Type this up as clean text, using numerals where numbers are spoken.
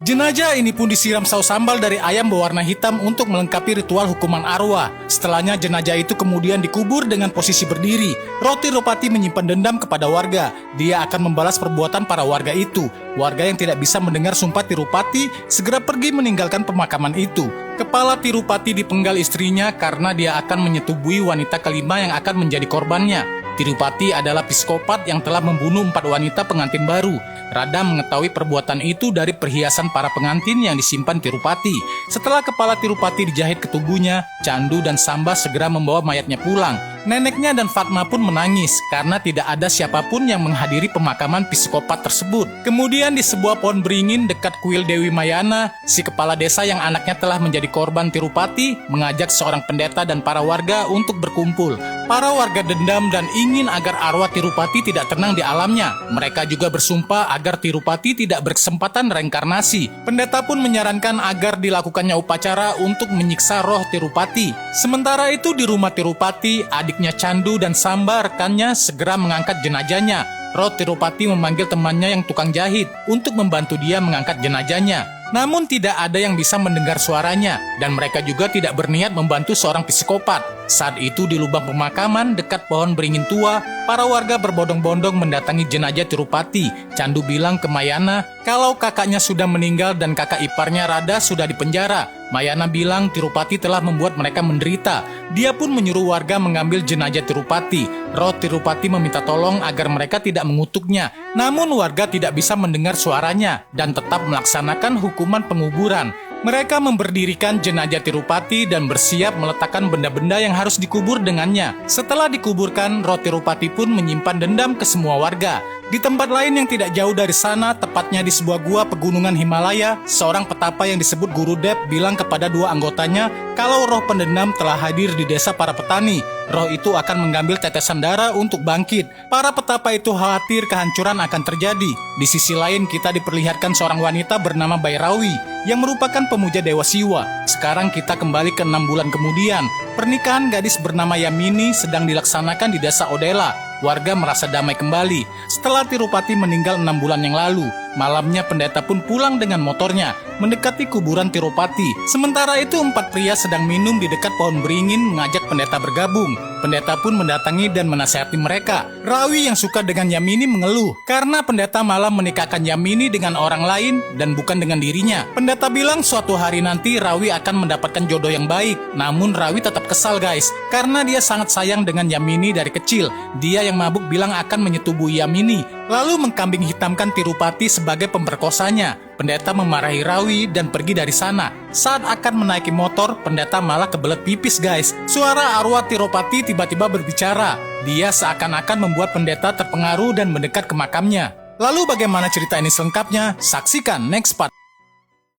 Jenazah ini pun disiram saus sambal dari ayam berwarna hitam untuk melengkapi ritual hukuman arwah. Setelahnya jenazah itu kemudian dikubur dengan posisi berdiri. Roh Tirupati menyimpan dendam kepada warga. Dia akan membalas perbuatan para warga itu. Warga yang tidak bisa mendengar sumpah Tirupati segera pergi meninggalkan pemakaman itu. Kepala Tirupati dipenggal istrinya karena dia akan menyetubui wanita kelima yang akan menjadi korbannya. Tirupati adalah psikopat yang telah membunuh 4 wanita pengantin baru. Radha mengetahui perbuatan itu dari perhiasan para pengantin yang disimpan Tirupati. Setelah kepala Tirupati dijahit ke tubuhnya, Candu dan Samba segera membawa mayatnya pulang. Neneknya dan Fatma pun menangis karena tidak ada siapapun yang menghadiri pemakaman psikopat tersebut. Kemudian di sebuah pohon beringin dekat kuil Dewi Mayana, si kepala desa yang anaknya telah menjadi korban Tirupati mengajak seorang pendeta dan para warga untuk berkumpul. Para warga dendam dan ingin agar arwah Tirupati tidak tenang di alamnya. Mereka juga bersumpah agar Tirupati tidak berkesempatan reinkarnasi. Pendeta pun menyarankan agar dilakukannya upacara untuk menyiksa roh Tirupati. Sementara itu di rumah Tirupati, adiknya Candu dan Samba rekannya segera mengangkat jenazahnya. Roh Tirupati memanggil temannya yang tukang jahit untuk membantu dia mengangkat jenazahnya. Namun tidak ada yang bisa mendengar suaranya dan mereka juga tidak berniat membantu seorang psikopat. Saat itu di lubang pemakaman dekat pohon beringin tua, para warga berbondong-bondong mendatangi jenazah Tirupati. Candu bilang ke Mayana kalau kakaknya sudah meninggal dan kakak iparnya Radha sudah dipenjara. Mayana bilang Tirupati telah membuat mereka menderita. Dia pun menyuruh warga mengambil jenazah Tirupati. Roh Tirupati meminta tolong agar mereka tidak mengutuknya. Namun warga tidak bisa mendengar suaranya dan tetap melaksanakan hukuman penguburan. Mereka memberdirikan jenazah Tirupati dan bersiap meletakkan benda-benda yang harus dikubur dengannya. Setelah dikuburkan, roh Tirupati pun menyimpan dendam ke semua warga. Di tempat lain yang tidak jauh dari sana, tepatnya di sebuah gua pegunungan Himalaya, seorang petapa yang disebut Guru Dep bilang kepada 2 anggotanya kalau roh pendendam telah hadir di desa para petani. Roh itu akan mengambil tetesan darah untuk bangkit. Para petapa itu khawatir kehancuran akan terjadi. Di sisi lain kita diperlihatkan seorang wanita bernama Bairawi yang merupakan pemuja Dewa Siwa. Sekarang kita kembali ke 6 bulan kemudian. Pernikahan gadis bernama Yamini sedang dilaksanakan di desa Odela. Warga merasa damai kembali. Setelah Tirupati meninggal 6 bulan yang lalu, malamnya pendeta pun pulang dengan motornya mendekati kuburan Tirupati. Sementara itu 4 pria sedang minum di dekat pohon beringin mengajak pendeta bergabung. Pendeta pun mendatangi dan menasihati mereka. Rawi yang suka dengan Yamini mengeluh karena pendeta malah menikahkan Yamini dengan orang lain dan bukan dengan dirinya. Pendeta bilang suatu hari nanti Rawi akan mendapatkan jodoh yang baik. Namun Rawi tetap kesal guys, karena dia sangat sayang dengan Yamini dari kecil. Dia yang mabuk bilang akan menyetubui Yamini, lalu mengkambing hitamkan Tirupati sebagai pemperkosanya. Pendeta memarahi Rawi dan pergi dari sana. Saat akan menaiki motor, pendeta malah kebelet pipis guys. Suara arwah Tirupati tiba-tiba berbicara. Dia seakan-akan membuat pendeta terpengaruh dan mendekat ke makamnya. Lalu bagaimana cerita ini selengkapnya? Saksikan next part.